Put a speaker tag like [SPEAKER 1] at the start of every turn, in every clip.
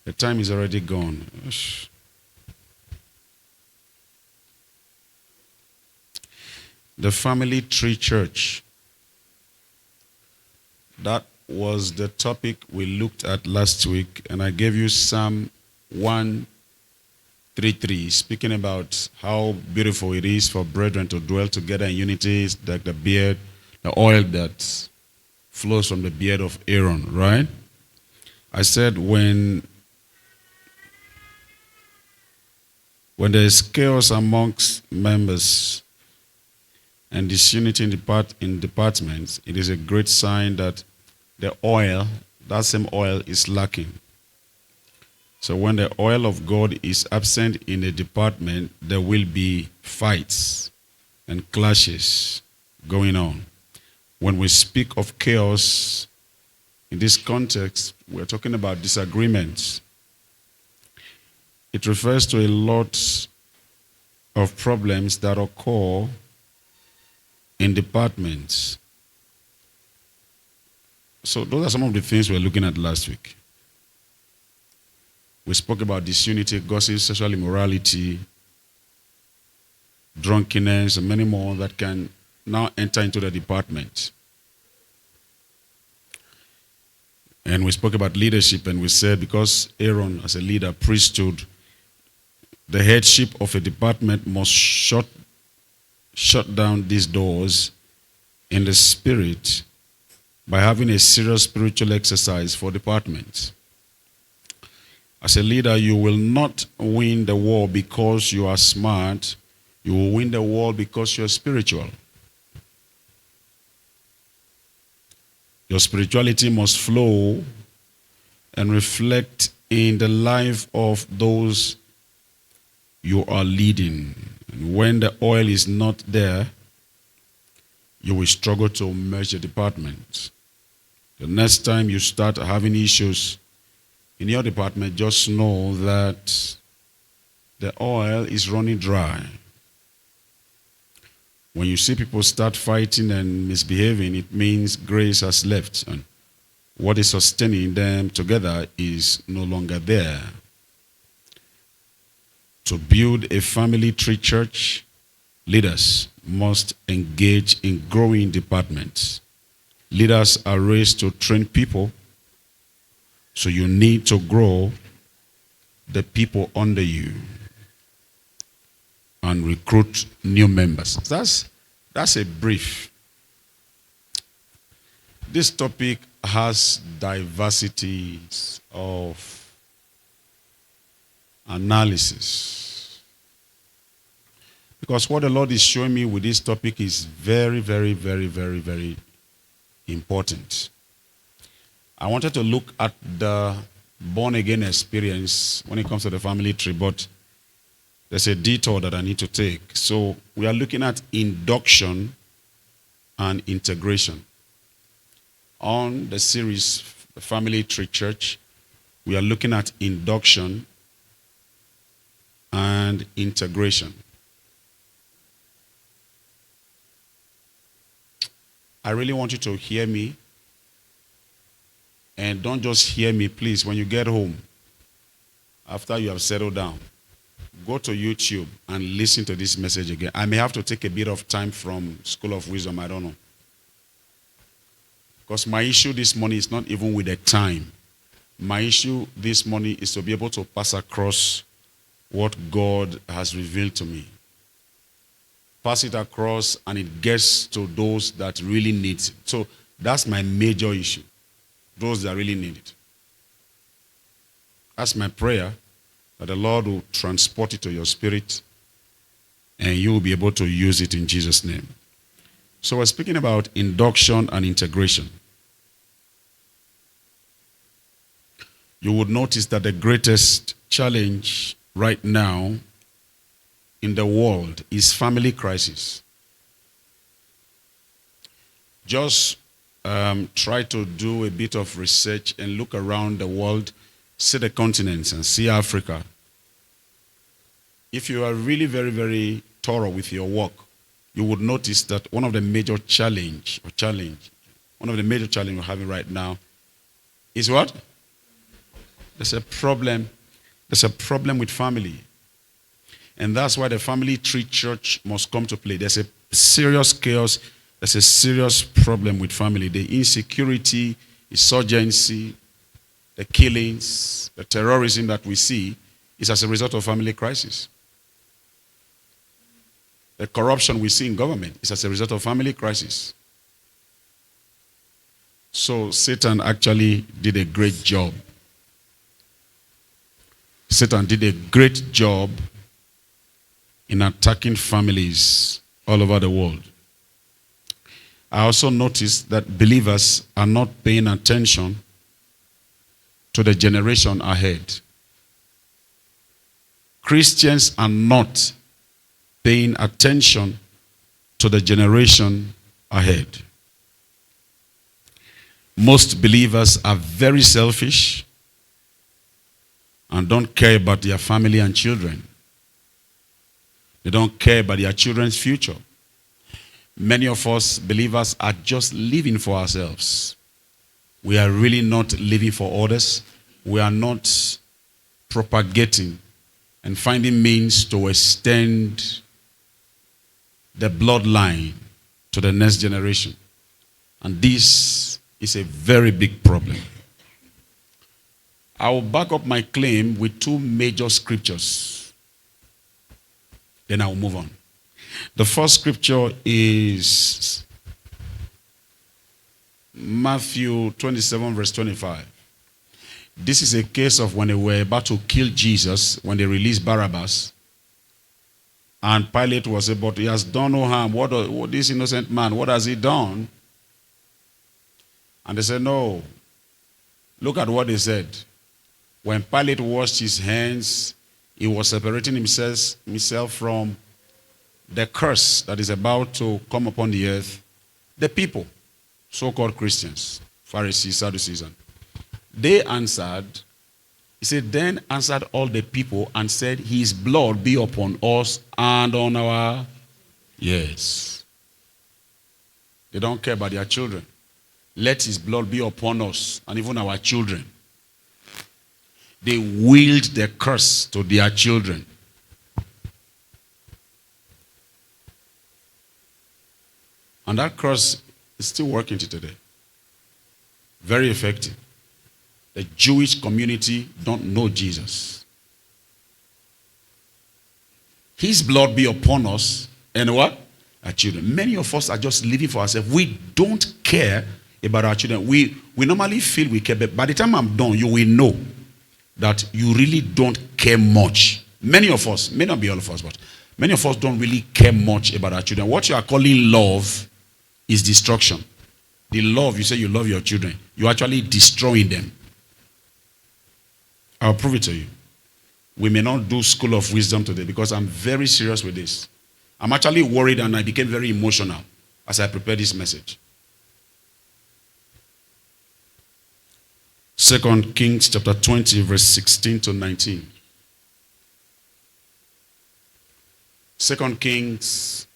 [SPEAKER 1] The time is already gone. The family tree church. That was the topic we looked at last week, and I gave you Psalm 133, speaking about how beautiful it is for brethren to dwell together in unity, like the beard, the oil that flows from the beard of Aaron, right? I said when there is chaos amongst members and disunity in departments, it is a great sign that the oil, that same oil, is lacking. So when the oil of God is absent in a department, there will be fights and clashes going on. When we speak of chaos, in this context, we're talking about disagreements. It refers to a lot of problems that occur in departments. So those are some of the things we were looking at last week. We spoke about disunity, gossip, sexual immorality, drunkenness, and many more that can now enter into the department. And we spoke about leadership, and we said because Aaron, as a leader, priesthood, the headship of a department must shut down these doors in the spirit by having a serious spiritual exercise for departments. As a leader, you will not win the war because you are smart. You will win the war because you are spiritual. Your spirituality must flow and reflect in the life of those you are leading. And when the oil is not there, you will struggle to merge the department. The next time you start having issues in your department, just know that the oil is running dry. When you see people start fighting and misbehaving, it means grace has left, and what is sustaining them together is no longer there. To build a family tree church, leaders must engage in growing departments. Leaders are raised to train people, so you need to grow the people under you and recruit new members. That's a brief. This topic has diversities of analysis. Because what the Lord is showing me with this topic is very, very, very, very, very important. I wanted to look at the born-again experience when it comes to the family tree, but there's a detour that I need to take. So we are looking at induction and integration. On the series, the Family Tree Church, we are looking at induction and integration. I really want you to hear me. And don't just hear me, please, when you get home, after you have settled down, go to YouTube and listen to this message again. I may have to take a bit of time from School of Wisdom, I don't know. Because my issue this morning is not even with the time. My issue this morning is to be able to pass across what God has revealed to me. Pass it across and it gets to those that really need it. So that's my major issue. Those that really need it. That's my prayer, that the Lord will transport it to your spirit and you will be able to use it in Jesus' name. So we're speaking about induction and integration. You would notice that the greatest challenge right now in the world is family crisis. Just try to do a bit of research and look around the world, see the continents and see Africa. If you are really very, very thorough with your work, you would notice that one of the major challenges we're having right now Is what? There's a problem. There's a problem with family. And that's why the family tree church must come to play. There's a serious chaos. There's a serious problem with family. The insecurity, insurgency, the killings, the terrorism that we see is as a result of family crisis. The corruption we see in government is as a result of family crisis. So Satan actually did a great job. Satan did a great job in attacking families all over the world. I also noticed that believers are not paying attention to the generation ahead. Christians are not paying attention to the generation ahead. Most believers are very selfish and don't care about their family and children. They don't care about their children's future. Many of us believers are just living for ourselves. We are really not living for others. We are not propagating and finding means to extend the bloodline to the next generation. And this is a very big problem. I will back up my claim with two major scriptures. Then I will move on. The first scripture is Matthew 27, verse 25. This is a case of when they were about to kill Jesus, when they released Barabbas. And Pilate was about, he has done no harm. What this innocent man, what has he done? And they said, no. Look at what they said. When Pilate washed his hands, he was separating himself from the curse that is about to come upon the earth. The people, so-called Christians, Pharisees, Sadducees. They answered, he said, then answered all the people and said, his blood be upon us and on our... Yes. They don't care about their children. Let his blood be upon us and even our children. They willed the curse to their children. And that curse is still working today. Very effective. The Jewish community don't know Jesus. His blood be upon us and what? Our children. Many of us are just living for ourselves. We don't care about our children. We normally feel we care, but by the time I'm done, you will know that you really don't care much. Many of us, may not be all of us, but many of us don't really care much about our children. What you are calling love is destruction. The love, you say you love your children, you're actually destroying them. I'll prove it to you. We may not do School of Wisdom today because I'm very serious with this. I'm actually worried and I became very emotional as I prepared this message. 2 Kings chapter 20, verse 16 to 19. 2 Kings.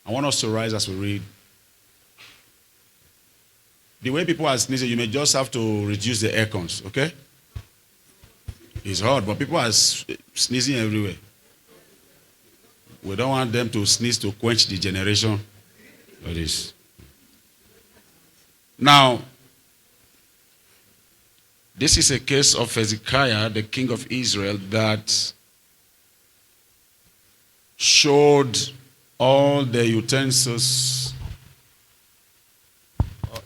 [SPEAKER 1] I want us to rise as we read. The way people are sneezing, you may just have to reduce the air cons, okay? It's hot, but people are sneezing everywhere. We don't want them to sneeze to quench the generation of this. Now, this is a case of Hezekiah, the king of Israel, that showed all the utensils.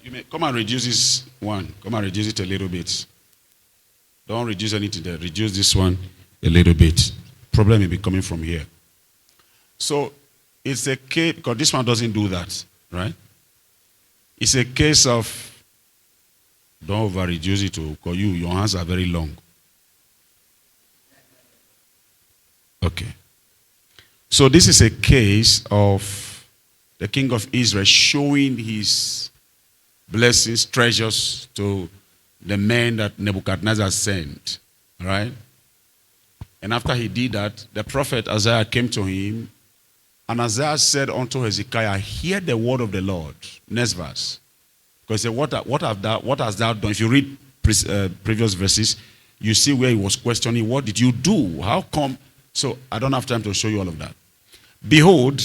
[SPEAKER 1] You may come and reduce this one. Come and reduce it a little bit. Don't reduce anything there. Reduce this one a little bit. Problem may be coming from here. So it's a case, because this one doesn't do that, right? It's a case of, don't over reduce it because your hands are very long. Okay. So this is a case of the king of Israel showing his blessings, treasures to the men that Nebuchadnezzar sent. Right? And after he did that, the prophet Isaiah came to him, and Isaiah said unto Hezekiah, hear the word of the Lord. Next verse. Because he said, what has thou done? If you read previous verses, you see where he was questioning, what did you do? How come? So I don't have time to show you all of that. Behold,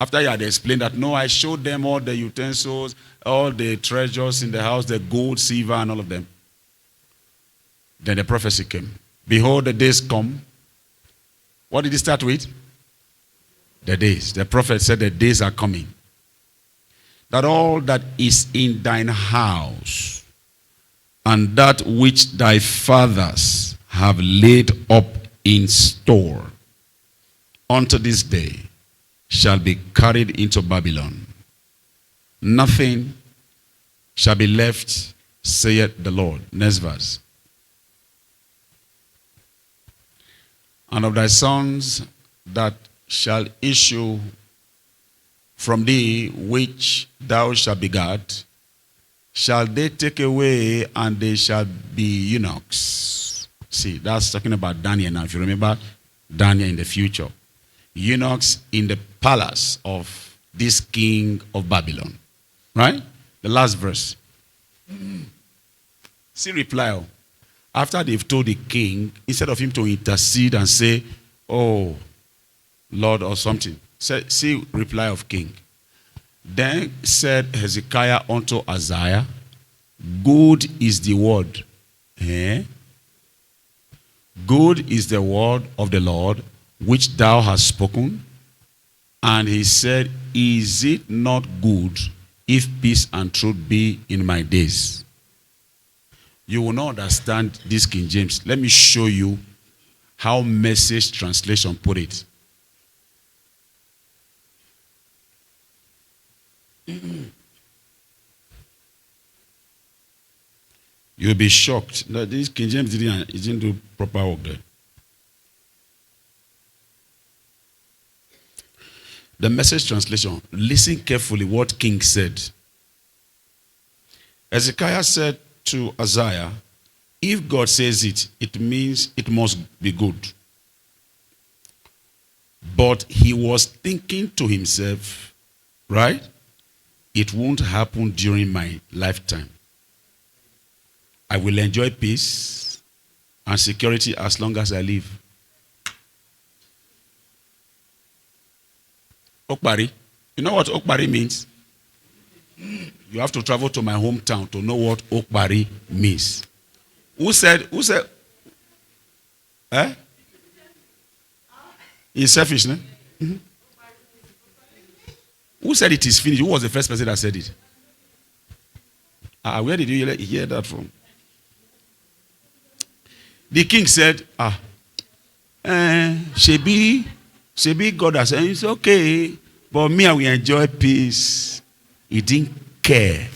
[SPEAKER 1] after he had explained that, no, I showed them all the utensils, all the treasures in the house, the gold, silver, and all of them. Then the prophecy came. Behold, the days come. What did he start with? The days. The prophet said the days are coming, that all that is in thine house and that which thy fathers have laid up in store unto this day shall be carried into Babylon. Nothing shall be left, saith the Lord. Next verse. And of thy sons that shall issue from thee, which thou shalt begat, shall they take away, and they shall be eunuchs. See, that's talking about Daniel now. If you remember Daniel in the future. Eunuchs in the palace of this king of Babylon. Right? The last verse. See reply. After they've told the king, instead of him to intercede and say, oh, Lord, or something. See reply of king. Then said Hezekiah unto Isaiah, good is the word. Good is the word of the Lord, which thou hast spoken. And he said, is it not good if peace and truth be in my days? You will not understand this King James. Let me show you how Message translation put it. You'll be shocked that this King James didn't do proper work there. The Message translation, listen carefully what King said. Hezekiah said to Isaiah, if God says it, it means it must be good. But he was thinking to himself, right? It won't happen during my lifetime. I will enjoy peace and security as long as I live. Okpari. You know what Okpari means? You have to travel to my hometown to know what Okpari means. Who said? It's selfish, no? Mm-hmm. Who said it is finished? Who was the first person that said it? Where did you hear that from? The king said, Shebi God has said, it's okay, but me, I will enjoy peace. He didn't care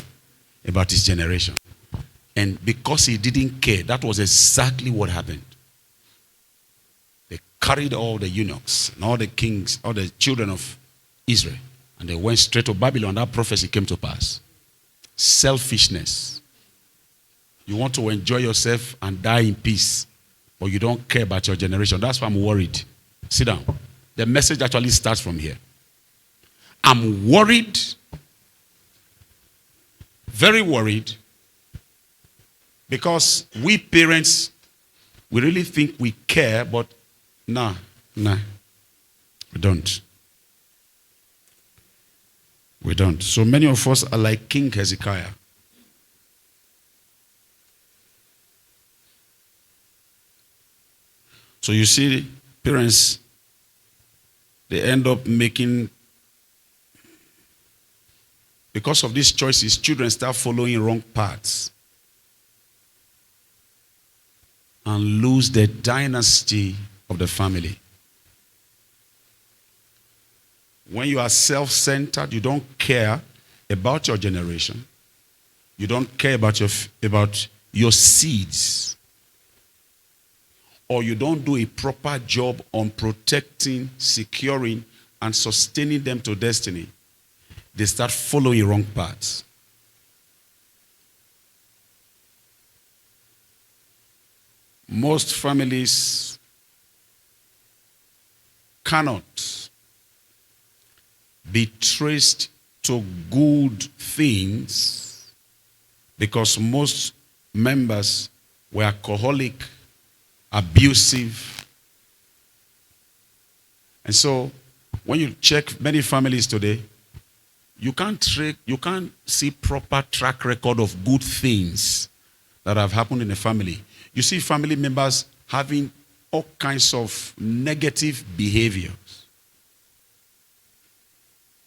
[SPEAKER 1] about his generation. And because he didn't care, that was exactly what happened. They carried all the eunuchs and all the kings, all the children of Israel, and they went straight to Babylon. That prophecy came to pass. Selfishness. You want to enjoy yourself and die in peace, but you don't care about your generation. That's why I'm worried. Sit down. The message actually starts from here. I'm worried, very worried, because we parents, we really think we care, but nah, we don't. We don't. So many of us are like King Hezekiah. So you see, parents, they end up making, because of these choices, children start following wrong paths and lose the dynasty of the family. When you are self-centered, you don't care about your generation. You don't care about your seeds. Or you don't do a proper job on protecting, securing, and sustaining them to destiny. They start following wrong paths. Most families cannot be traced to good things because most members were alcoholic, abusive. And so when you check many families today, you can't see proper track record of good things that have happened in a family. You see family members having all kinds of negative behaviors,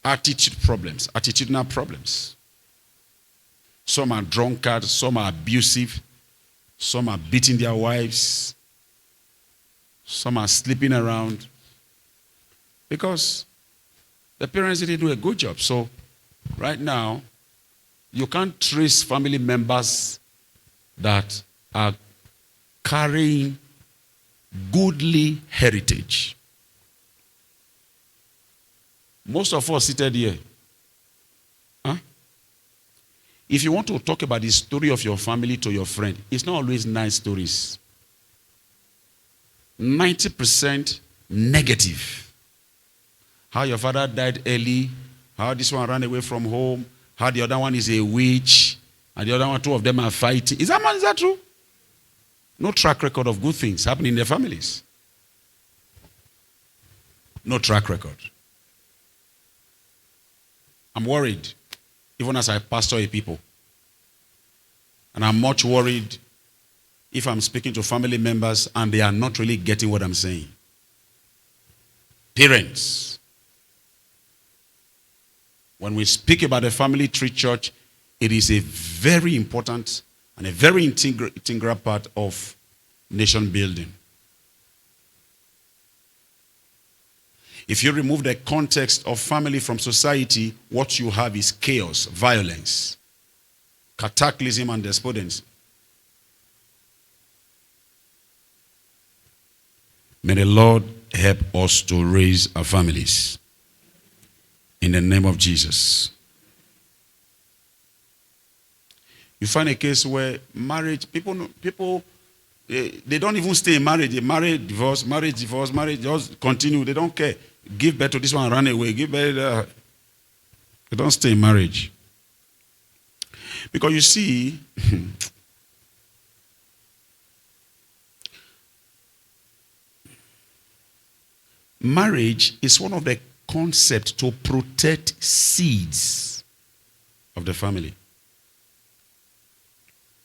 [SPEAKER 1] attitudinal problems. Some are drunkards, some are abusive, some are beating their wives, some are sleeping around because the parents didn't do a good job. So right now, you can't trace family members that are carrying goodly heritage. Most of us seated here, if you want to talk about the story of your family to your friend, it's not always nice stories. 90% negative. How your father died early, how this one ran away from home, how the other one is a witch, and the other one, two of them are fighting. Is that true? No track record of good things happening in their families. No track record. I'm worried, even as I pastor a people. And I'm much worried if I'm speaking to family members and they are not really getting what I'm saying. Parents. When we speak about the family tree church, it is a very important and a very integral part of nation building. If you remove the context of family from society, what you have is chaos, violence, cataclysm, and despondency. May the Lord help us to raise our families. In the name of Jesus. You find a case where marriage, people, they don't even stay in marriage. They marry, divorce, just continue. They don't care. Give birth to this one, run away. Give birth. They don't stay in marriage. Because you see, marriage is one of the concepts to protect seeds of the family.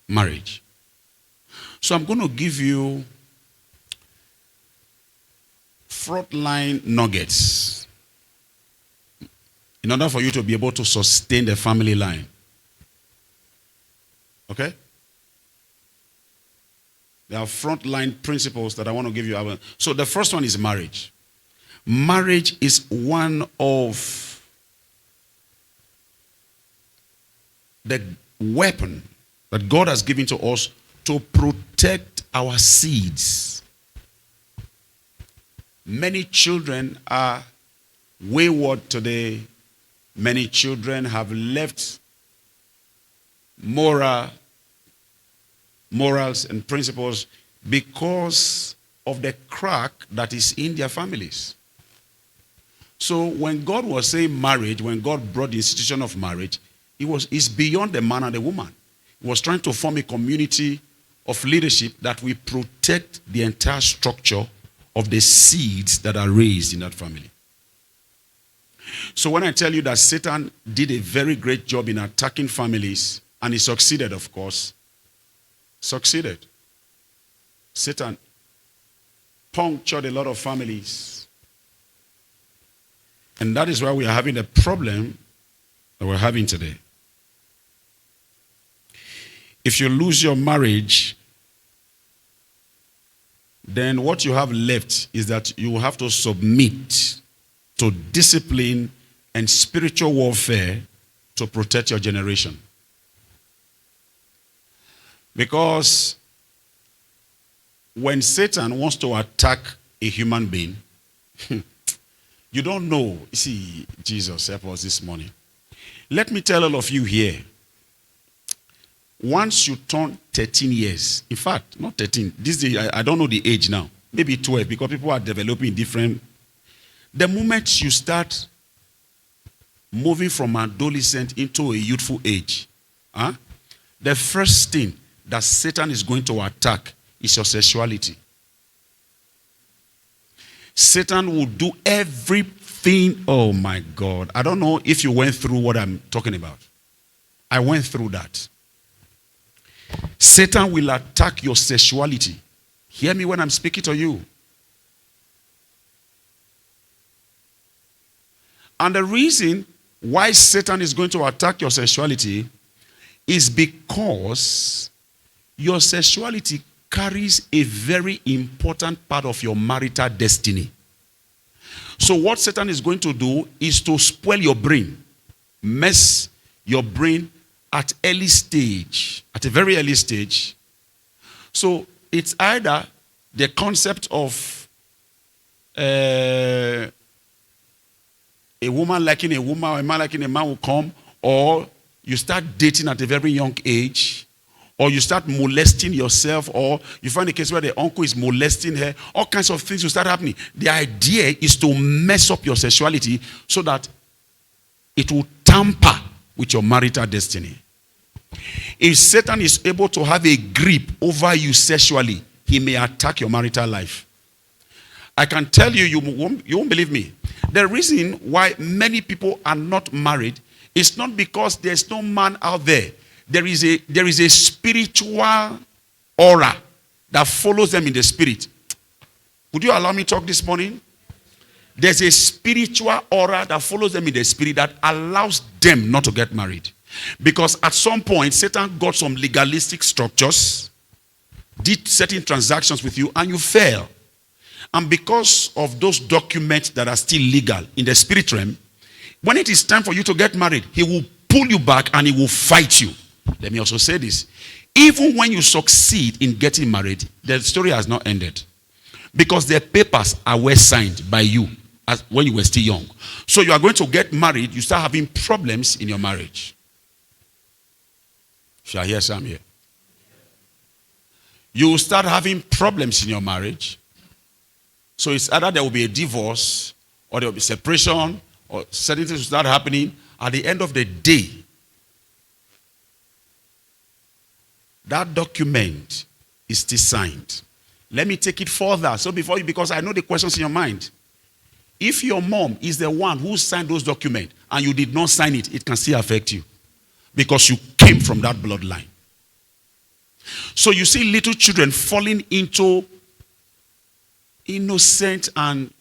[SPEAKER 1] Marriage. So I'm going to give you frontline nuggets in order for you to be able to sustain the family line. Okay? There are frontline principles that I want to give you. So the first one is marriage. Marriage is one of the weapon that God has given to us to protect our seeds. Many children are wayward today. Many children have left morals and principles because of the crack that is in their families. So when God was saying marriage, when God brought the institution of marriage, it's beyond the man and the woman. He was trying to form a community of leadership that will protect the entire structure of the seeds that are raised in that family. So when I tell you that Satan did a very great job in attacking families, and he succeeded, of course, succeeded. Satan punctured a lot of families. And that is why we are having a problem that we're having today. If you lose your marriage, then what you have left is that you have to submit to discipline and spiritual warfare to protect your generation. Because when Satan wants to attack a human being, you don't know. You see, Jesus help us this morning. Let me tell all of you here. Once you turn 13 years, in fact, not 13, this day, I don't know the age now, maybe 12, because people are developing different. The moment you start moving from adolescent into a youthful age, the first thing that Satan is going to attack is your sexuality. Satan will do everything. Oh my God. I don't know if you went through what I'm talking about. I went through that. Satan will attack your sexuality. Hear me when I'm speaking to you. And the reason why Satan is going to attack your sexuality is because your sexuality carries a very important part of your marital destiny. So what Satan is going to do is to spoil your brain, mess your brain at early stage, at a very early stage. So it's either the concept of a woman liking a woman or a man liking a man will come, or you start dating at a very young age, or you start molesting yourself, or you find a case where the uncle is molesting her. All kinds of things will start happening. The idea is to mess up your sexuality so that it will tamper with your marital destiny. If Satan is able to have a grip over you sexually, he may attack your marital life. I can tell you, you won't believe me. The reason why many people are not married is not because there's no man out there. There is a spiritual aura that follows them in the spirit. Would you allow me to talk this morning? There's a spiritual aura that follows them in the spirit that allows them not to get married. Because at some point, Satan got some legalistic structures, did certain transactions with you, and you fell. And because of those documents that are still legal in the spirit realm, when it is time for you to get married, he will pull you back and he will fight you. Let me also say this. Even when you succeed in getting married, the story has not ended. Because the papers are well signed by you when you were still young. So you are going to get married, you start having problems in your marriage. Shall I hear some here? You will start having problems in your marriage. So it's either there will be a divorce, or there will be separation, or certain things will start happening. At the end of the day, that document is still signed. Let me take it further. So before you, because I know the questions in your mind. If your mom is the one who signed those documents and you did not sign it, it can still affect you. Because you came from that bloodline. So you see little children falling into innocent, and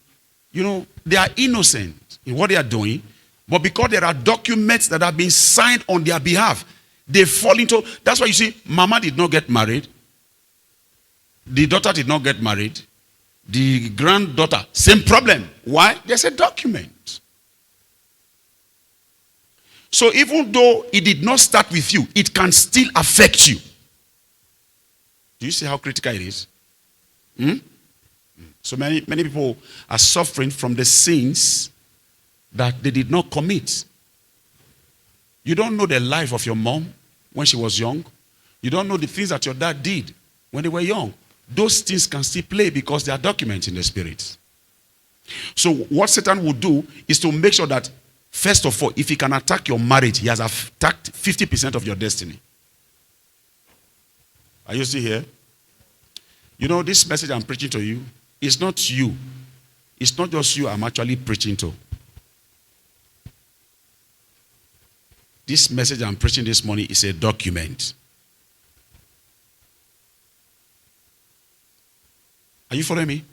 [SPEAKER 1] they are innocent in what they are doing, but because there are documents that have been signed on their behalf, they fall into. That's why you see mama did not get married, the daughter did not get married, the granddaughter, same problem. Why? There's a document. So even though it did not start with you, it can still affect you. Do you see how critical it is? So many people are suffering from the sins that they did not commit. You don't know the life of your mom when she was young. You don't know the things that your dad did when they were young. Those things can still play because they are documents in the spirit. So what Satan will do is to make sure that, first of all, if he can attack your marriage, he has attacked 50% of your destiny. Are you still here? You know, this message I'm preaching to you, it's not you. It's not just you I'm actually preaching to. This message I'm preaching this morning is a document. Are you following me?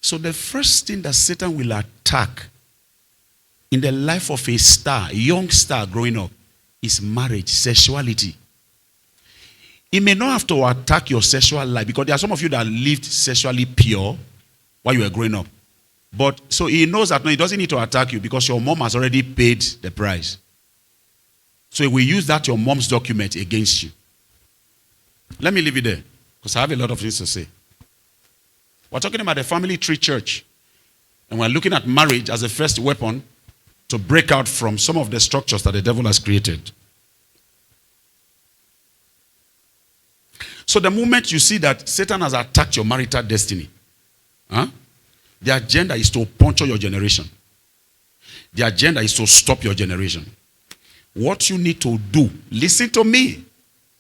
[SPEAKER 1] So the first thing that Satan will attack in the life of a star, a young star growing up, is marriage, sexuality. He may not have to attack your sexual life, because there are some of you that lived sexually pure while you were growing up. But so he knows that no, he doesn't need to attack you because your mom has already paid the price. So he will use that your mom's document against you. Let me leave it there because I have a lot of things to say. We're talking about the family tree church. And we're looking at marriage as a first weapon to break out from some of the structures that the devil has created. So the moment you see that Satan has attacked your marital destiny, the agenda is to puncture your generation. The agenda is to stop your generation. What you need to do, listen to me,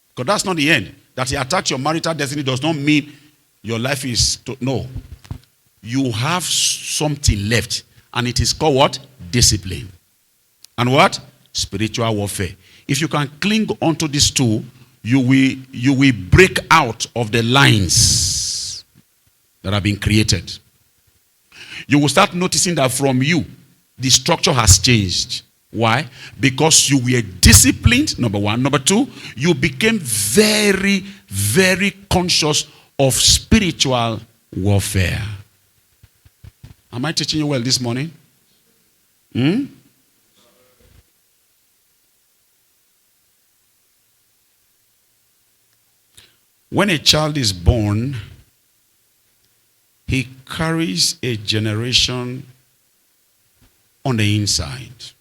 [SPEAKER 1] because that's not the end. That he attacked your marital destiny does not mean your life is, no. You have something left, and it is called what? Discipline. And what? Spiritual warfare. If you can cling onto these two, you will break out of the lines that have been created. You will start noticing that from you, the structure has changed. Why? Because you were disciplined, number one. Number two, you became very, very conscious of spiritual warfare. Am I teaching you well this morning? When a child is born, he carries a generation on the inside.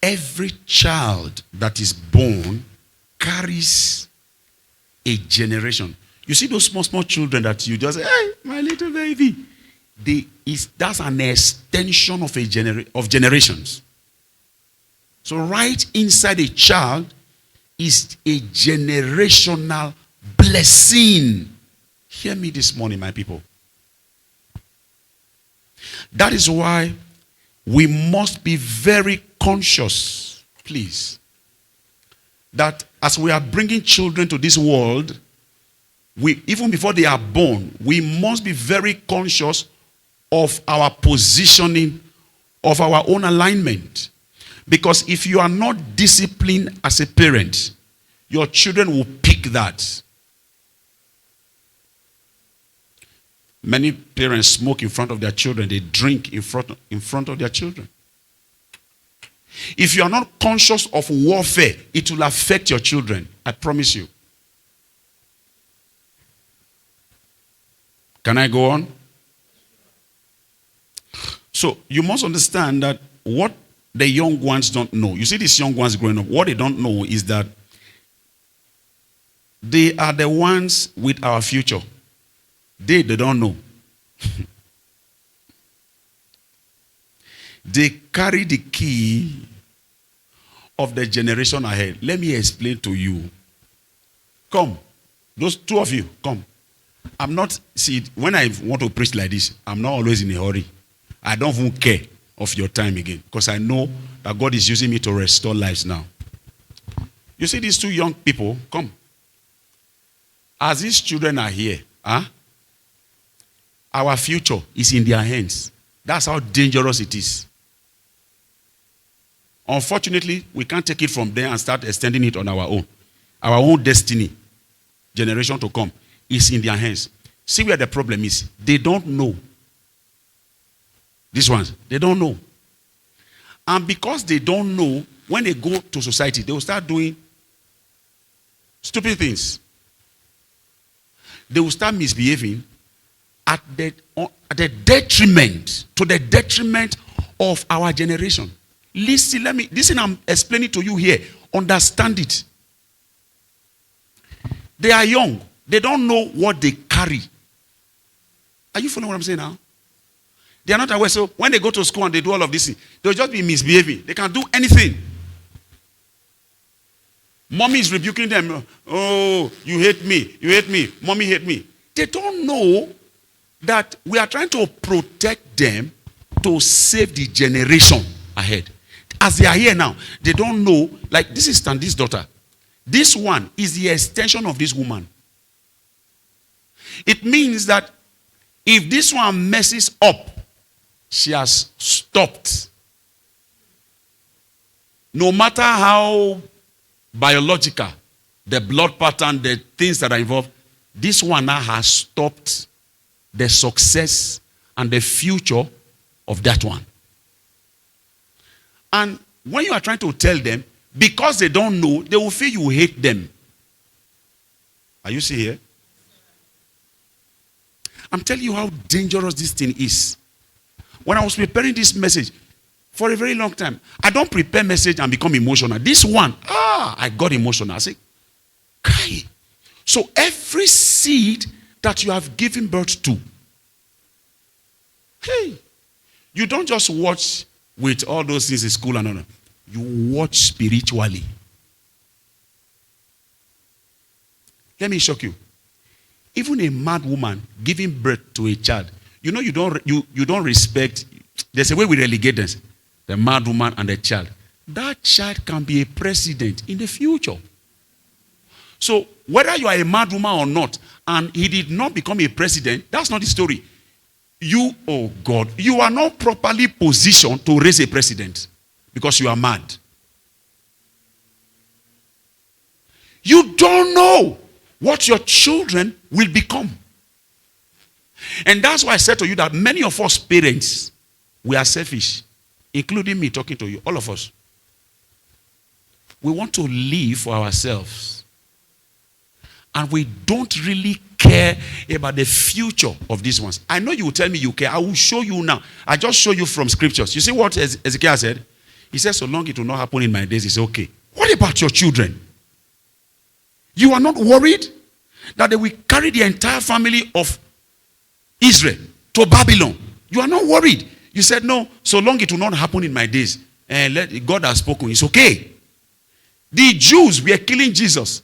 [SPEAKER 1] Every child that is born carries a generation. You see those small children that you just say, hey, my little baby. That's an extension of generations. So right inside a child is a generational blessing. Hear me this morning, my people. That is why we must be very conscious, please, that as we are bringing children to this world, even before they are born, we must be very conscious of our positioning, of our own alignment. Because if you are not disciplined as a parent, your children will pick that. Many parents smoke in front of their children. They drink in front of their children. If you are not conscious of warfare, it will affect your children. I promise you. Can I go on? So you must understand that what the young ones don't know. You see these young ones growing up. What they don't know is that they are the ones with our future. They don't know. They carry the key of the generation ahead. Let me explain to you. Come. Those two of you, come. I'm not, see, when I want to preach like this, I'm not always in a hurry. I don't even care of your time again, because I know that God is using me to restore lives now. You see these two young people, come. As these children are here, our future is in their hands. That's how dangerous it is. Unfortunately, we can't take it from there and start extending it on our own. Our own destiny, generation to come, is in their hands. See where the problem is. They don't know. These ones, they don't know. And because they don't know, when they go to society, they will start doing stupid things. They will start misbehaving at the detriment, to the detriment of our generation. Listen, I'm explaining to you here. Understand it. They are young. They don't know what they carry. Are you following what I'm saying now? They are not aware. So when they go to school and they do all of this, they'll just be misbehaving. They can't do anything. Mommy is rebuking them. Oh, you hate me. You hate me. Mommy hate me. They don't know that we are trying to protect them to save the generation ahead. As they are here now, they don't know. Like, this is Tandy's daughter. This one is the extension of this woman. It means that if this one messes up, she has stopped. No matter how biological, the blood pattern, the things that are involved, this one now has stopped the success and the future of that one. And when you are trying to tell them, because they don't know, they will feel you hate them. Are you see here? I'm telling you how dangerous this thing is. When I was preparing this message, for a very long time, I don't prepare message and become emotional. This one, I got emotional. I say, Kai. So every seed that you have given birth to, hey, You don't just watch with all those things in school and all. You watch spiritually. Let me shock you. Even a mad woman giving birth to a child, you know, you don't respect. There's a way we relegate them. The mad woman and the child. That child can be a president in the future. So whether you are a mad woman or not, and he did not become a president, that's not the story. You, oh God, you are not properly positioned to raise a president because you are mad. You don't know what your children will become. And that's why I said to you that many of us parents, we are selfish, including me talking to you, all of us. We want to live for ourselves. And we don't really care about the future of these ones. I know you will tell me you care. I will show you now. I just show you from scriptures. You see what Ezekiel said? He said, so long it will not happen in my days, it's okay. What about your children? You are not worried that they will carry the entire family of Israel to Babylon? You are not worried. You said, no, so long it will not happen in my days. And God has spoken. It's okay. The Jews were killing Jesus.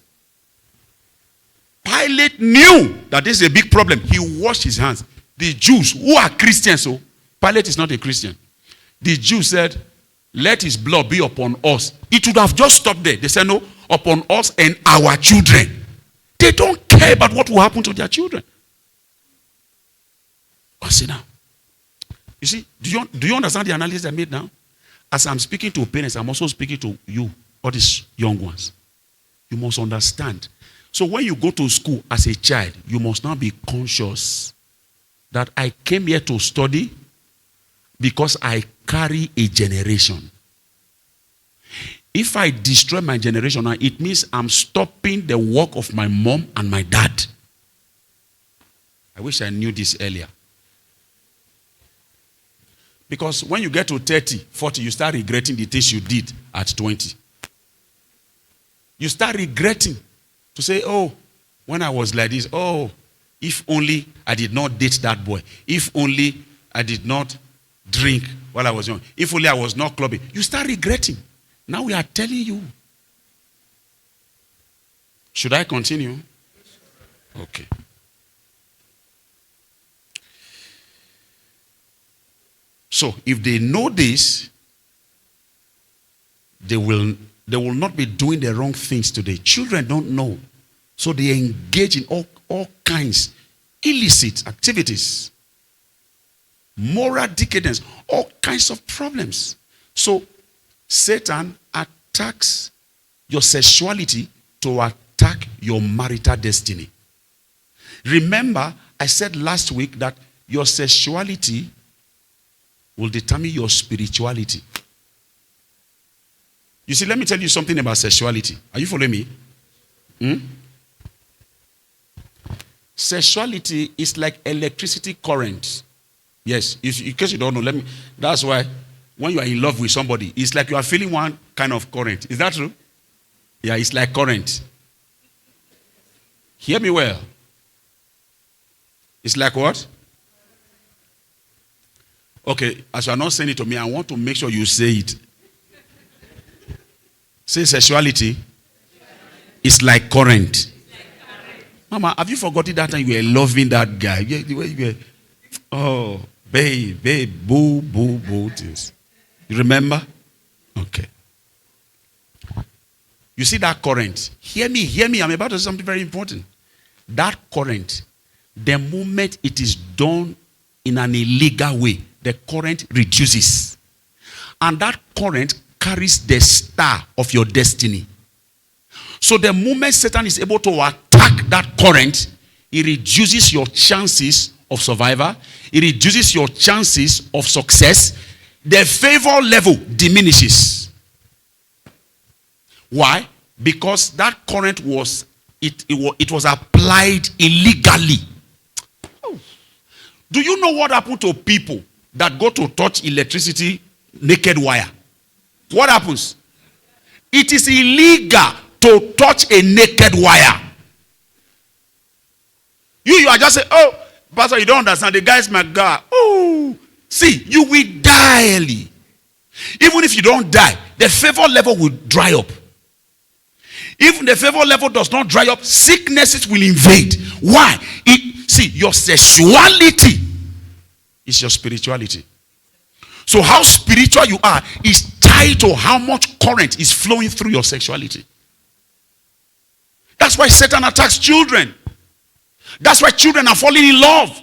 [SPEAKER 1] Pilate knew that this is a big problem. He washed his hands. The Jews, who are Christians, so Pilate is not a Christian. The Jews said, let his blood be upon us. It would have just stopped there. They said, no, upon us and our children. They don't care about what will happen to their children. Oh, see now. You see, do you understand the analysis I made now? As I'm speaking to parents, I'm also speaking to you, all these young ones. You must understand. So when you go to school as a child, you must now be conscious that I came here to study because I carry a generation. If I destroy my generation now, it means I'm stopping the work of my mom and my dad. I wish I knew this earlier. Because when you get to 30, 40, you start regretting the things you did at 20. You start regretting to say, oh, when I was like this, oh, if only I did not date that boy. If only I did not drink while I was young. If only I was not clubbing. You start regretting. Now we are telling you. Should I continue? Okay. So if they know this, they will not be doing the wrong things today. Children don't know. So they engage in all kinds illicit activities, moral decadence, all kinds of problems. So Satan attacks your sexuality to attack your marital destiny. Remember, I said last week that your sexuality will determine your spirituality. You see, let me tell you something about sexuality. Are you following me? Sexuality is like electricity current. Yes, in case you don't know, that's why when you are in love with somebody, it's like you are feeling one kind of current. Is that true? Yeah, it's like current. Hear me well. It's like what? Okay, as you are not saying it to me, I want to make sure you say it. Say sexuality is like current. Mama, have you forgotten that time you were loving that guy? You were, oh, babe, boo, boo, boo. Things. You remember? Okay. You see that current? Hear me. I'm about to say something very important. That current, the moment it is done in an illegal way, the current reduces. And that current carries the star of your destiny. So the moment Satan is able to attack that current, it reduces your chances of survival. It reduces your chances of success. The favor level diminishes. Why? Because that current was applied illegally. Oh. Do you know what happened to people that go to touch electricity naked wire? What happens? It is illegal to touch a naked wire. You are just saying, oh, Pastor, you don't understand. The guy is my guy. Oh, See, you will die early. Even if you don't die, the favor level will dry up. If the favor level does not dry up, sicknesses will invade. Why? See, your sexuality is your spirituality. So how spiritual you are is tied to how much current is flowing through your sexuality. That's why Satan attacks children. That's why children are falling in love.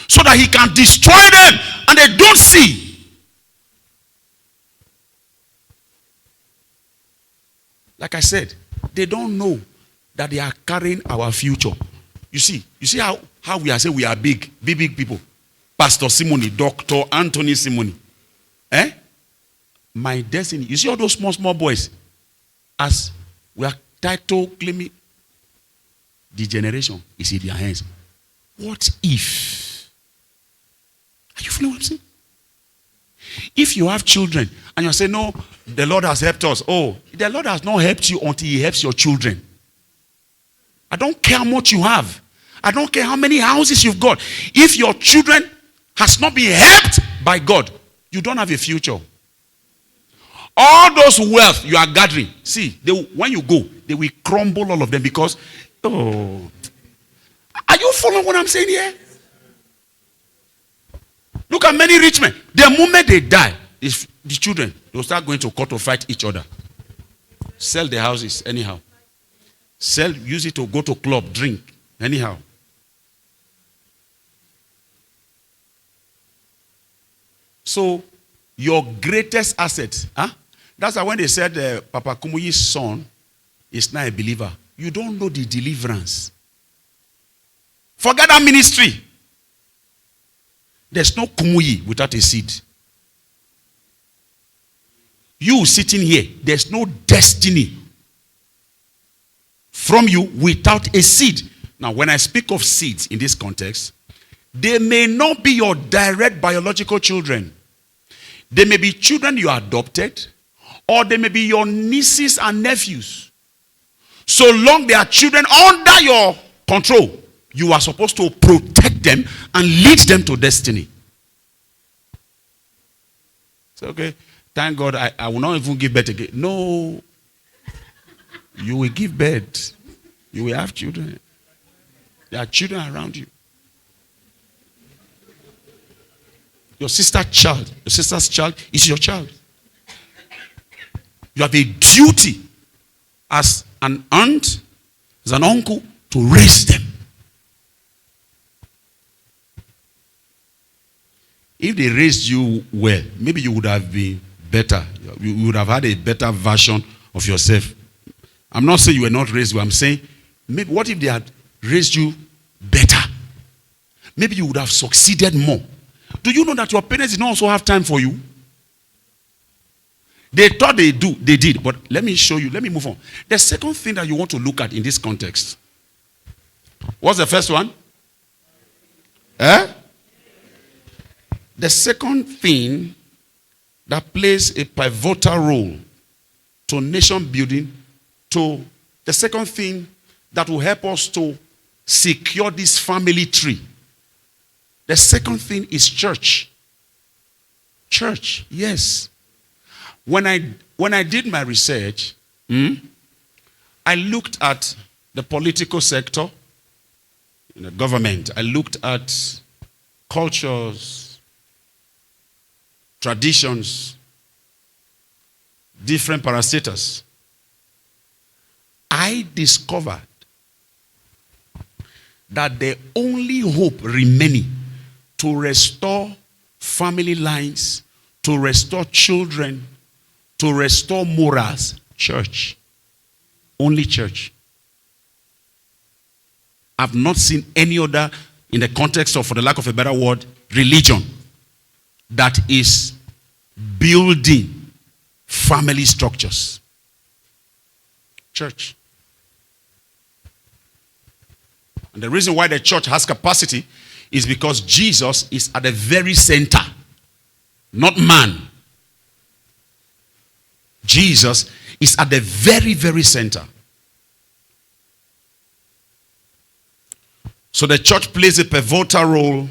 [SPEAKER 1] So that he can destroy them and they don't see. Like I said, they don't know that they are carrying our future. You see how we are saying we are big people. Pastor Ceemony, Dr. Anthony Ceemony. My destiny. You see all those small boys, as we are title claiming, the generation is in their hands. What if? Are you feeling what I'm saying? If you have children and you say, no, the Lord has helped us. Oh, the Lord has not helped you until he helps your children. I don't care how much you have. I don't care how many houses you've got. If your children has not been helped by God, you don't have a future. All those wealth you are gathering, see, when you go, they will crumble all of them because, oh, are you following what I'm saying here? Look at many rich men. The moment they die, if the children, they'll start going to court to fight each other. Sell the houses anyhow. Use it to go to club, drink anyhow. So, your greatest asset, that's why when they said Papa Kumuyi's son is not a believer, you don't know the deliverance. Forget that ministry. There's no Kumuyi without a seed. You sitting here, there's no destiny from you without a seed. Now, when I speak of seeds in this context, they may not be your direct biological children. They may be children you adopted, or they may be your nieces and nephews. So long they are children under your control, you are supposed to protect them and lead them to destiny. So, okay, thank God I will not even give birth again. No. You will give birth. You will have children. There are children around you. Your sister's child is your child. You have a duty as an aunt, as an uncle, to raise them. If they raised you well, maybe you would have been better. You would have had a better version of yourself. I'm not saying you were not raised well. I'm saying, maybe what if they had raised you better? Maybe you would have succeeded more. Do you know that your parents did not also have time for you? They thought they did, but let me show you. Let me move on. The second thing that you want to look at in this context. What's the first one? The second thing that plays a pivotal role to nation building, to the second thing that will help us to secure this family tree. The second thing is church. Church, yes. When I did my research, I looked at the political sector, in the government. I looked at cultures, traditions, different parastatals. I discovered that the only hope remaining to restore family lines, to restore children, to restore morals, church. Only church. I've not seen any other, in the context of, for the lack of a better word, religion that is building family structures. Church. And the reason why the church has capacity is because Jesus is at the very center, not man. Jesus is at the very, very center. So the church plays a pivotal role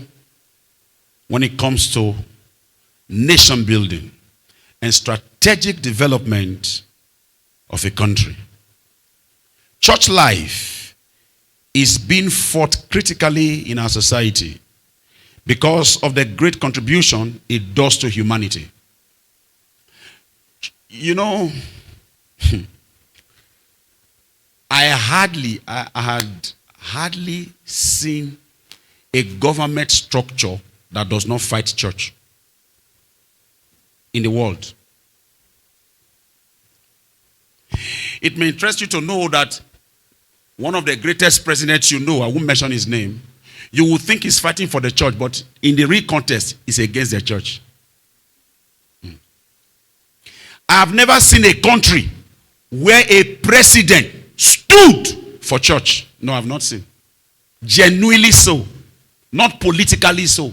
[SPEAKER 1] when it comes to nation building, and strategic development of a country. Church life is being fought critically in our society because of the great contribution it does to humanity. You know, I had hardly seen a government structure that does not fight church in the world. It may interest you to know that one of the greatest presidents you know, I won't mention his name, you will think he's fighting for the church, but in the real contest, he's against the church. I have never seen a country where a president stood for church. No, I have not seen. Genuinely so. Not politically so.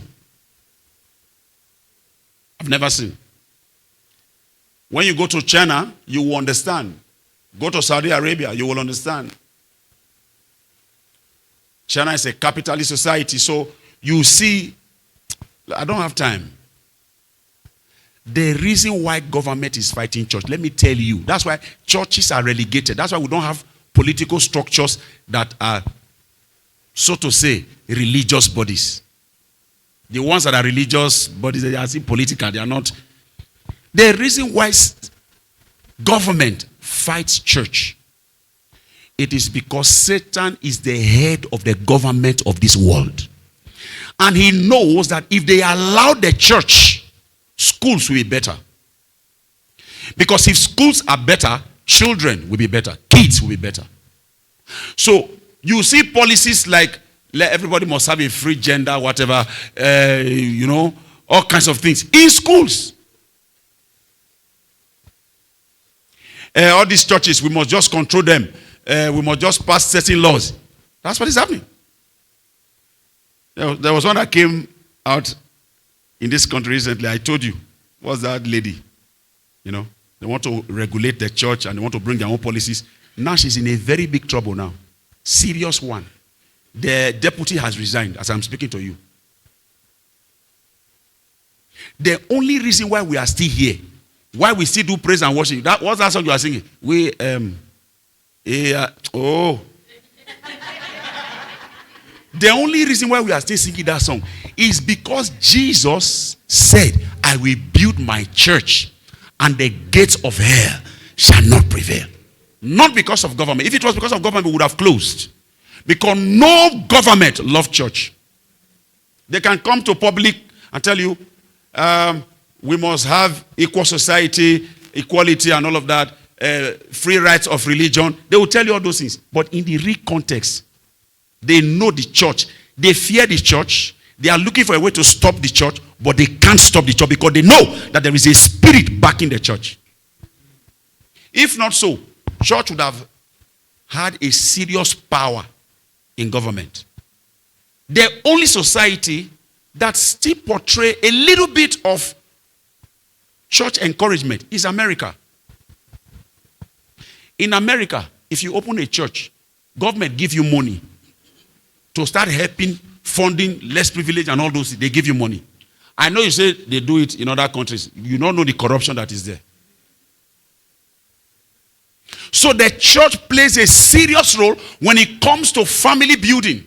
[SPEAKER 1] I've never seen. When you go to China, you will understand. Go to Saudi Arabia, you will understand. China is a capitalist society, so you see, I don't have time. The reason why government is fighting church, let me tell you, that's why churches are relegated. That's why we don't have political structures that are, so to say, religious bodies. The ones that are religious bodies, they are still political, they are not. The reason why government fights church, it is because Satan is the head of the government of this world. And he knows that if they allow the church, schools will be better. Because if schools are better, children will be better. Kids will be better. So you see policies like everybody must have a free gender, whatever, all kinds of things in schools. All these churches, we must just control them. We must just pass certain laws. That's what is happening. There was one that came out in this country recently. I told you, what's that lady? They want to regulate the church and they want to bring their own policies. Now she's in a very big trouble now. Serious one. The deputy has resigned as I'm speaking to you. The only reason why we are still here, why we still do praise and worship, what's that song you are singing? The only reason why we are still singing that song is because Jesus said, I will build my church and the gates of hell shall not prevail. Not because of government. If it was because of government, we would have closed. Because no government loves church. They can come to public and tell you, we must have equal society, equality and all of that, free rights of religion. They will tell you all those things. But in the real context, they know the church. They fear the church. They are looking for a way to stop the church, but they can't stop the church because they know that there is a spirit backing the church. If not so, church would have had a serious power in government. The only society that still portray a little bit of church encouragement is America. In America, if you open a church, government give you money to start helping, funding, less privilege and all those things. They give you money. I know you say they do it in other countries. You don't know the corruption that is there. So the church plays a serious role when it comes to family building.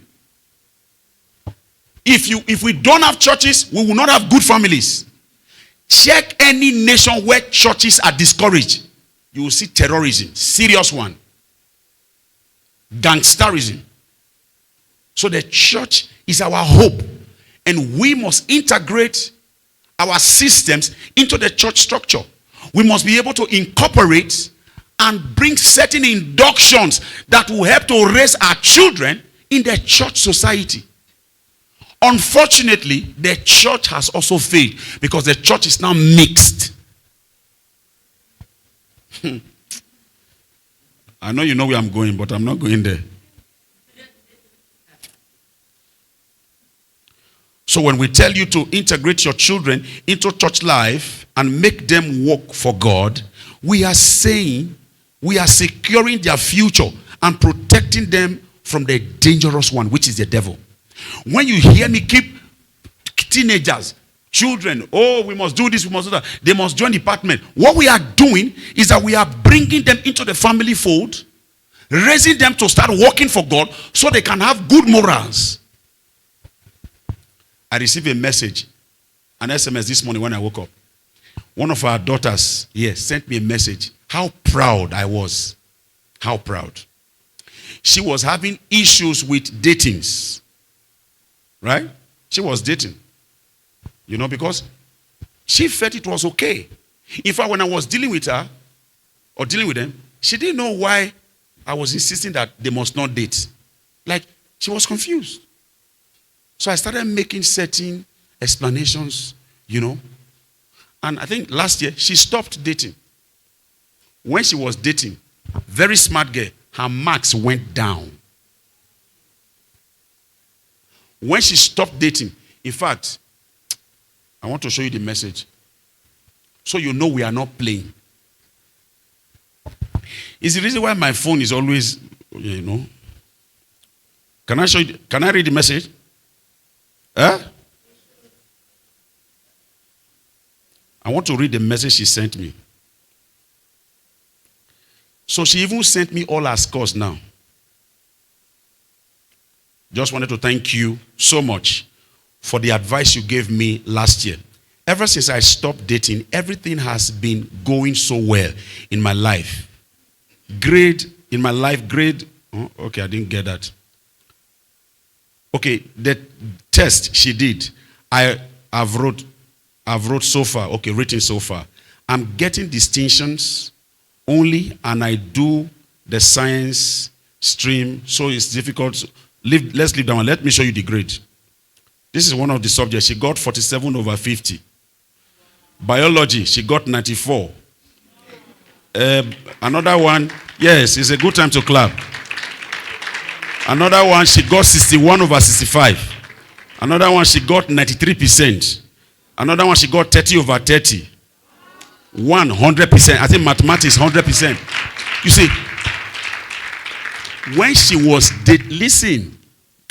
[SPEAKER 1] If we don't have churches, we will not have good families. Check any nation where churches are discouraged. You will see terrorism, serious one. Gangsterism. So the church is our hope. And we must integrate our systems into the church structure. We must be able to incorporate and bring certain inductions that will help to raise our children in the church society. Unfortunately, the church has also failed because the church is now mixed. I know you know where I'm going, but I'm not going there. So when we tell you to integrate your children into church life and make them work for God, we are saying we are securing their future and protecting them from the dangerous one, which is the devil. When you hear me keep teenagers, Children, oh, we must do this, we must do that. They must join the department. What we are doing is that we are bringing them into the family fold, raising them to start working for God so they can have good morals. I received a message, an SMS this morning when I woke up. One of our daughters here sent me a message. How proud I was. How proud. She was having issues with datings. Right? She was dating. You know, because she felt it was okay. In fact, when I was dealing with her, or dealing with them, she didn't know why I was insisting that they must not date. Like, she was confused. So I started making certain explanations, you know. And I think last year, she stopped dating. When she was dating, very smart girl, her marks went down. When she stopped dating, in fact, I want to show you the message. So you know we are not playing. It's the reason why my phone is always, you know. Can I show you? Can I read the message? Huh? I want to read the message she sent me. So she even sent me all her scores now. Just wanted to thank you so much for the advice you gave me last year. Ever since I stopped dating, everything has been going so well in my life. Oh, okay, I didn't get that. Okay, the test she did, I've wrote so far. Okay, written so far. I'm getting distinctions only, and I do the science stream, so it's difficult. Let's leave that one. Let me show you the grade. This is one of the subjects. She got 47/50. Biology, she got 94. Another one, yes, it's a good time to clap. Another one, she got 61/65. Another one, she got 93%. Another one, she got 30/30. 100%. I think mathematics, 100%. You see, when she was dating, listen,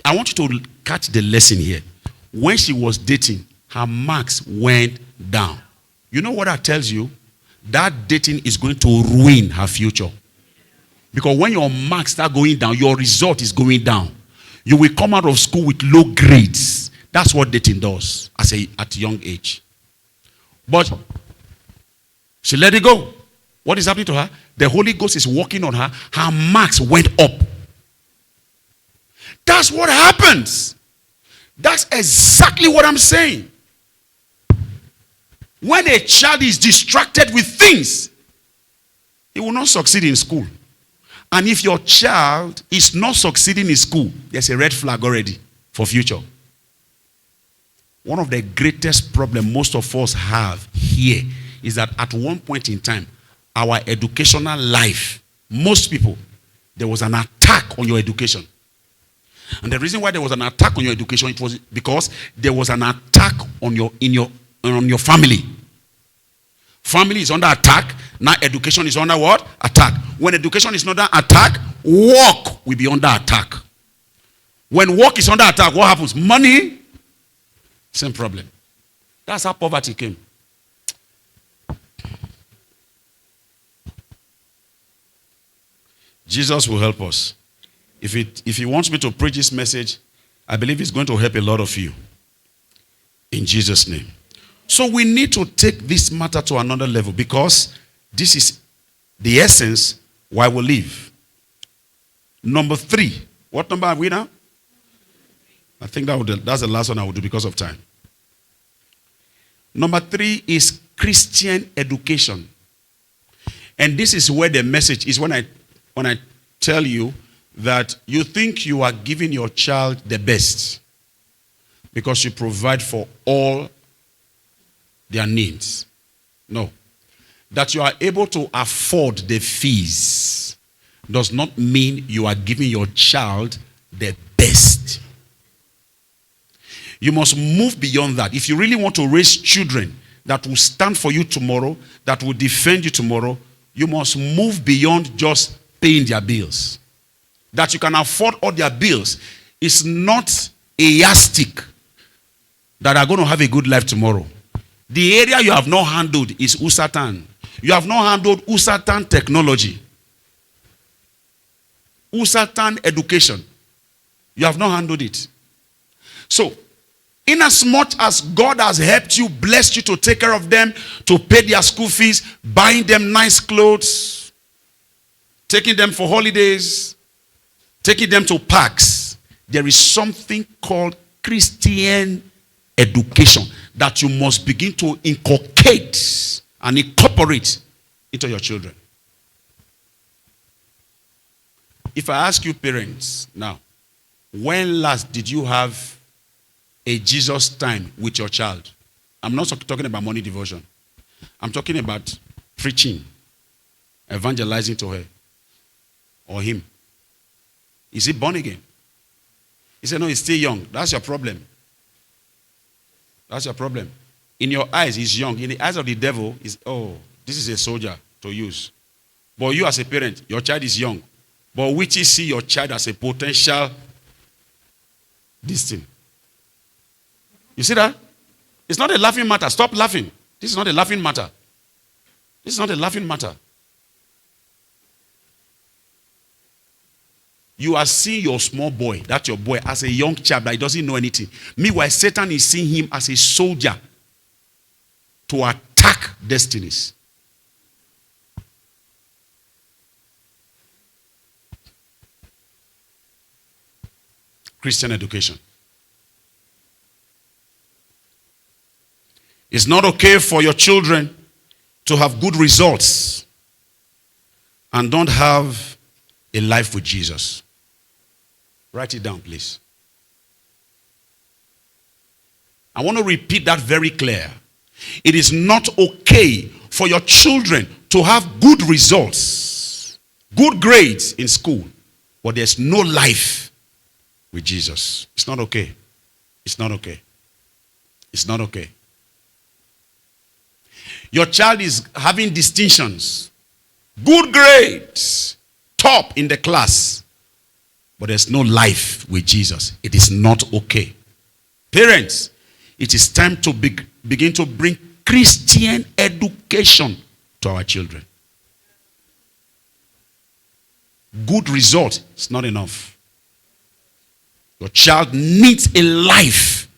[SPEAKER 1] I want you to catch the lesson here. When she was dating, her marks went down. You know what that tells you? That dating is going to ruin her future. Because when your marks start going down, your result is going down. You will come out of school with low grades. That's what dating does at a young age. But she let it go. What is happening to her? The Holy Ghost is working on her. Her marks went up. That's what happens. That's exactly what I'm saying. When a child is distracted with things, he will not succeed in school. And if your child is not succeeding in school, there's a red flag already for future. One of the greatest problems most of us have here is that at one point in time, our educational life, most people, there was an attack on your education. And the reason why there was an attack on your education, it was because there was an attack on your family. Family is under attack. Now education is under what? Attack. When education is under attack, work will be under attack. When work is under attack, what happens? Money, same problem. That's how poverty came. Jesus will help us. If he wants me to preach this message, I believe it's going to help a lot of you. In Jesus' name. So we need to take this matter to another level, because this is the essence why we live. Number 3. What number are we now? I think that's the last one I will do because of time. Number 3 is Christian education. And this is where the message is when I tell you that you think you are giving your child the best because you provide for all their needs. No. That you are able to afford the fees does not mean you are giving your child the best. You must move beyond that. If you really want to raise children that will stand for you tomorrow, that will defend you tomorrow, you must move beyond just paying their bills. That you can afford all their bills is not a yardstick that are going to have a good life tomorrow. The area you have not handled is Usatan. You have not handled Usatan technology. Usatan education. You have not handled it. So, inasmuch as God has helped you, blessed you to take care of them, to pay their school fees, buying them nice clothes, taking them for holidays, taking them to parks, there is something called Christian education that you must begin to inculcate and incorporate into your children. If I ask you parents now, when last did you have a Jesus time with your child? I'm not talking about morning devotion. I'm talking about preaching, evangelizing to her or him. Is he born again? He said, no, he's still young. That's your problem. That's your problem. In your eyes, he's young. In the eyes of the devil, this is a soldier to use. But you as a parent, your child is young. But which you see your child as a potential this thing. You see that? It's not a laughing matter. Stop laughing. This is not a laughing matter. This is not a laughing matter. You are seeing your small boy, that's your boy, as a young child that he doesn't know anything. Meanwhile, Satan is seeing him as a soldier to attack destinies. Christian education. It's not okay for your children to have good results and don't have a life with Jesus. Write it down, please. I want to repeat that very clear. It is not okay for your children to have good results, good grades in school, but there's no life with Jesus. It's not okay. It's not okay. It's not okay. Your child is having distinctions, good grades, top in the class, but there's no life with Jesus. It is not okay. Parents, it is time to begin to bring Christian education to our children. Good result is not enough. Your child needs a life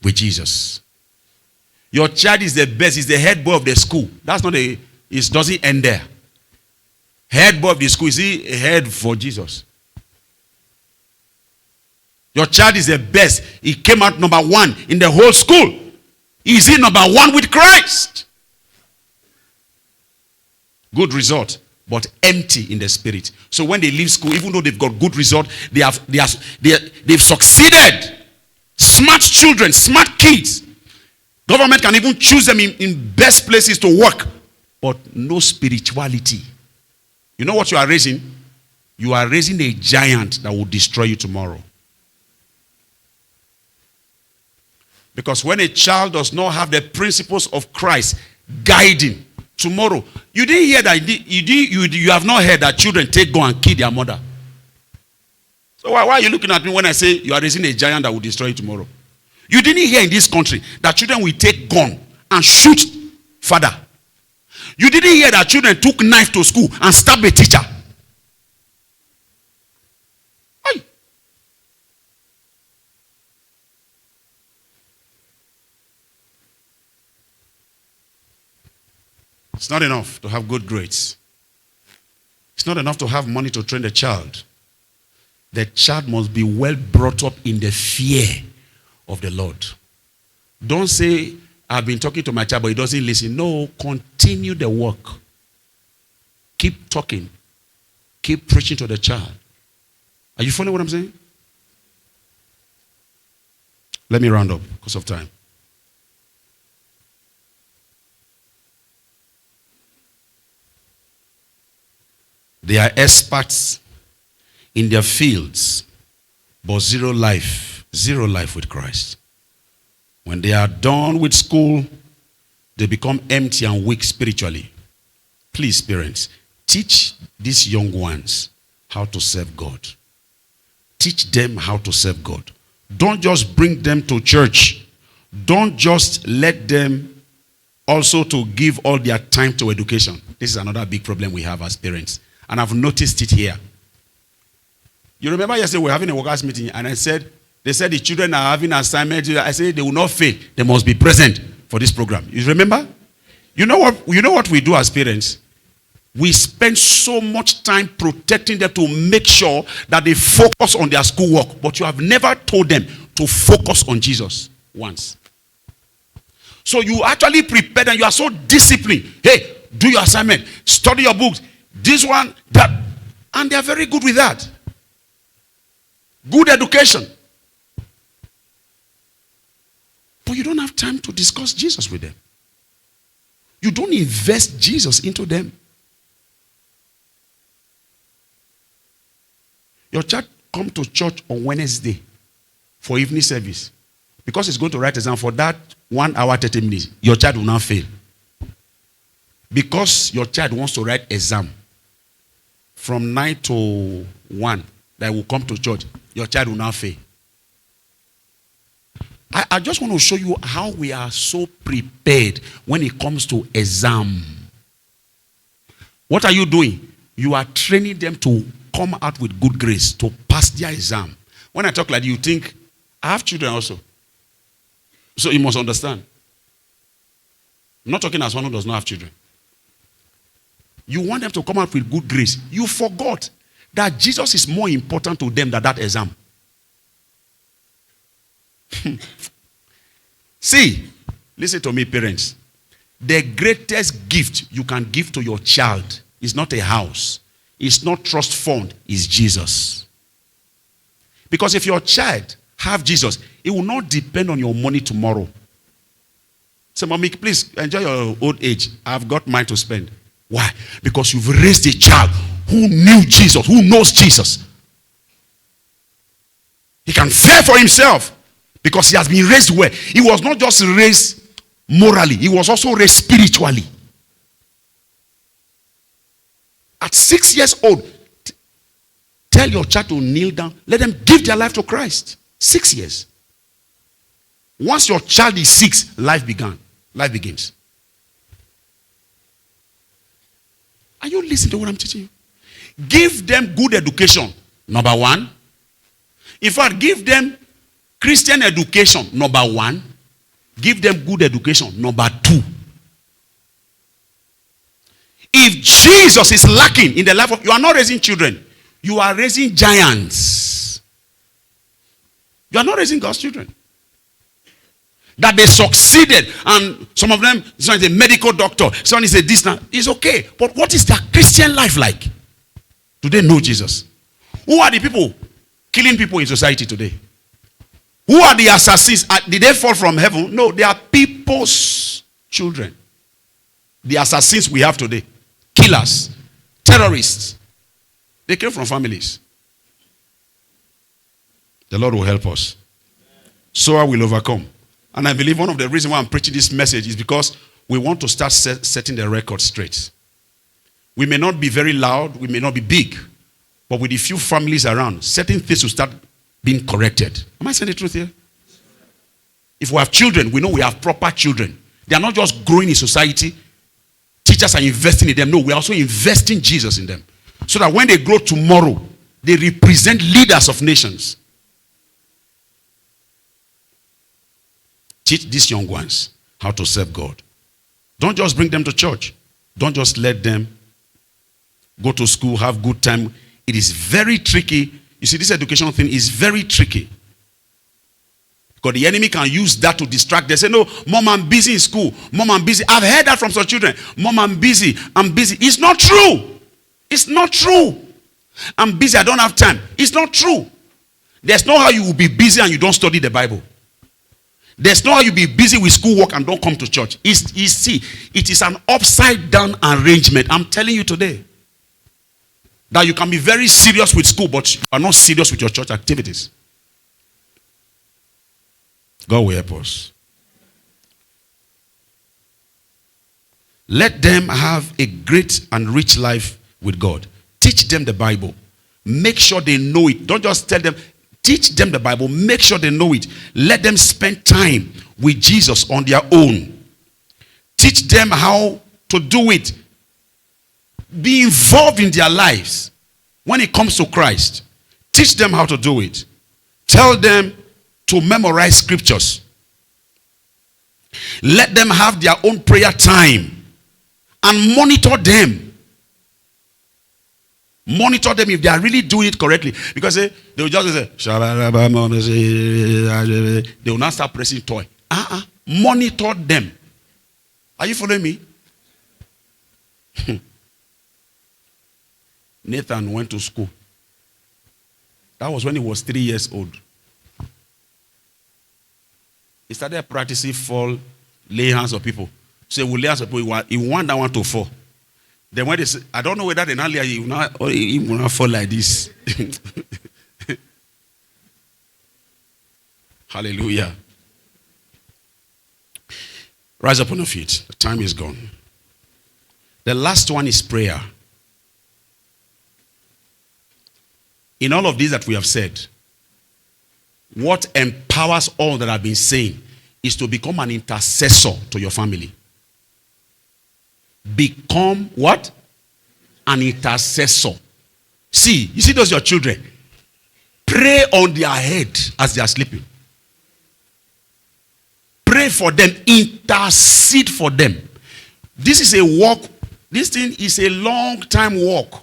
[SPEAKER 1] with Jesus. Your child is the best, he's the head boy of the school. That's not it doesn't end there. Head boy of the school, is he a head for Jesus? Your child is the best. He came out number 1 in the whole school. Is he number 1 with Christ? Good result, but empty in the spirit. So when they leave school, even though they've got good result, they've succeeded. Smart children, smart kids. Government can even choose them in best places to work, but no spirituality. You know what you are raising? You are raising a giant that will destroy you tomorrow. Because when a child does not have the principles of Christ guiding tomorrow, you didn't hear that, you have not heard that children take gun and kill their mother. So why are you looking at me when I say you are raising a giant that will destroy you tomorrow? You didn't hear in this country that children will take gun and shoot father. You didn't hear that children took knife to school and stabbed a teacher. Aye. It's not enough to have good grades. It's not enough to have money to train the child. The child must be well brought up in the fear of the Lord. Don't say, I've been talking to my child, but he doesn't listen. No, continue the work. Keep talking. Keep preaching to the child. Are you following what I'm saying? Let me round up because of time. They are experts in their fields, but zero life with Christ. When they are done with school, they become empty and weak spiritually. Please, parents, teach these young ones how to serve God. Teach them how to serve God. Don't just bring them to church. Don't just let them also to give all their time to education. This is another big problem we have as parents. And I've noticed it here. You remember yesterday we were having a workers' meeting and they said the children are having assignments. I said they will not fail. They must be present for this program. You remember? You know what we do as parents? We spend so much time protecting them to make sure that they focus on their schoolwork. But you have never told them to focus on Jesus once. So you actually prepared and you are so disciplined. Hey, do your assignment. Study your books. This one, that. And they are very good with that. Good education. But you don't have time to discuss Jesus with them. You don't invest Jesus into them. Your child come to church on Wednesday for evening service. Because he's going to write exam for that 1 hour, 30 minutes, your child will not fail. Because your child wants to write exam from 9 to 1 that will come to church, your child will not fail. I just want to show you how we are so prepared when it comes to exam. What are you doing? You are training them to come out with good grades, to pass their exam. When I talk like that, you think, I have children also. So you must understand. I'm not talking as one who does not have children. You want them to come out with good grades. You forgot that Jesus is more important to them than that exam. See, listen to me, parents. The greatest gift you can give to your child is not a house. It's not trust fund. It's Jesus. Because if your child have Jesus, it will not depend on your money tomorrow. Say, mommy, please enjoy your old age. I've got mine to spend. Why? Because you've raised a child who knew Jesus, who knows Jesus. He can fare for himself because he has been raised well. He was not just raised morally, he was also raised spiritually. At 6 years old, tell your child to kneel down. Let them give their life to Christ. 6 years. Once your child is 6, life begins. Are you listening to what I'm teaching you? Give them good education, number 1. In fact, give them Christian education, number 1. Give them good education, number 2. If Jesus is lacking in the life of, you are not raising children, you are raising giants. You are not raising God's children. That they succeeded, and some of them, someone is a medical doctor, someone is a this now, it's okay. But what is their Christian life like? Do they know Jesus? Who are the people killing people in society today? Who are the assassins? Did they fall from heaven? No, they are people's children. The assassins we have today, killers, terrorists, they came from families. The Lord will help us. So I will overcome. And I believe one of the reasons why I'm preaching this message is because we want to start setting the record straight. We may not be very loud, we may not be big, but with a few families around, certain things will start being corrected. Am I saying the truth here? If we have children, we know we have proper children. They are not just growing in society. Teachers are investing in them. No, we are also investing Jesus in them. So that when they grow tomorrow, they represent leaders of nations. Teach these young ones how to serve God. Don't just bring them to church. Don't just let them go to school, have good time. It is very tricky. You see, this education thing is very tricky. Because the enemy can use that to distract. They say, no, mom, I'm busy in school. Mom, I'm busy. I've heard that from some children. Mom, I'm busy. I'm busy. It's not true. It's not true. I'm busy. I don't have time. It's not true. There's no how you will be busy and you don't study the Bible. There's no how you be busy with schoolwork and don't come to church. It is an upside down arrangement. I'm telling you today. That you can be very serious with school, but you are not serious with your church activities. God will help us. Let them have a great and rich life with God. Teach them the Bible. Make sure they know it. Don't just tell them, Teach them the Bible. Make sure they know it. Let them spend time with Jesus on their own. Teach them how to do it. Be involved in their lives when it comes to Christ. Teach them how to do it. Tell them to memorize scriptures. Let them have their own prayer time and monitor them. Monitor them if they are really doing it correctly. Because they will just say, they will not start pressing toy. Monitor them. Are you following me? Nathan went to school. That was when he was 3 years old. He started practicing fall, lay hands on people. So he will lay hands on people. He want that one to fall. Then when they say, I don't know whether they not lay, he will not fall like this. Hallelujah. Rise up on your feet. The time is gone. The last one is prayer. In all of these that we have said, what empowers all that I've been saying is to become an intercessor to your family. Become what? An intercessor. See, you see those your children? Pray on their head as they are sleeping. Pray for them. Intercede for them. This is a walk. This thing is a long time walk.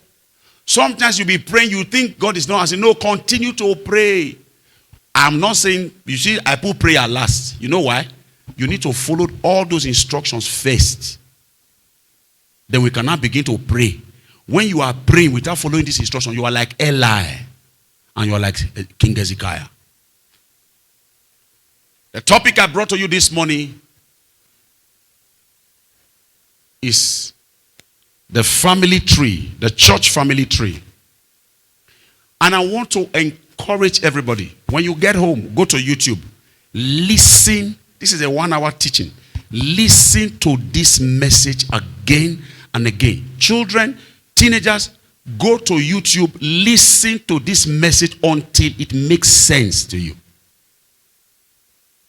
[SPEAKER 1] Sometimes you'll be praying, you think God is not answering. No, continue to pray. I'm not saying, you see, I put prayer last. You know why? You need to follow all those instructions first. Then we cannot begin to pray. When you are praying without following this instruction, you are like Eli. And you are like King Hezekiah. The topic I brought to you this morning is the family tree, the church family tree. And I want to encourage everybody, when you get home, go to YouTube, listen. This is a 1 hour teaching. Listen to this message again and again. Children, teenagers, go to YouTube, listen to this message until it makes sense to you.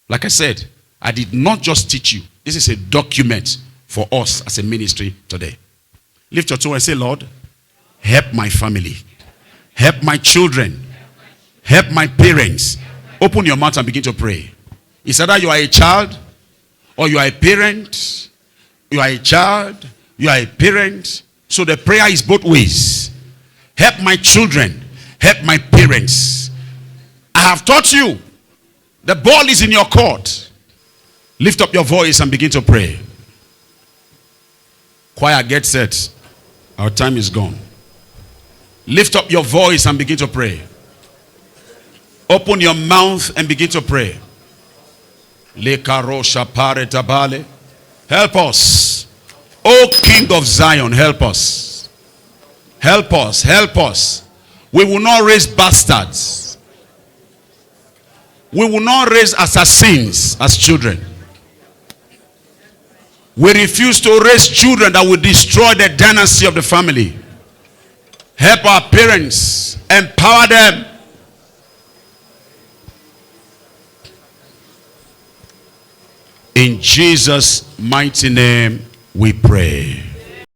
[SPEAKER 1] Like I said, I did not just teach you. This is a document for us as a ministry today. Lift your toe and say, Lord, help my family. Help my children. Help my parents. Open your mouth and begin to pray. It's either you are a child or you are a parent. You are a child. You are a parent. So the prayer is both ways. Help my children. Help my parents. I have taught you. The ball is in your court. Lift up your voice and begin to pray. Choir, get set. Our time is gone. Lift up your voice and begin to pray. Open your mouth and begin to pray. Help us. O King of Zion, help us. Help us. Help us. We will not raise bastards. We will not raise assassins as children. We refuse to raise children that will destroy the dynasty of the family. Help our parents. Empower them. In Jesus' mighty name we pray.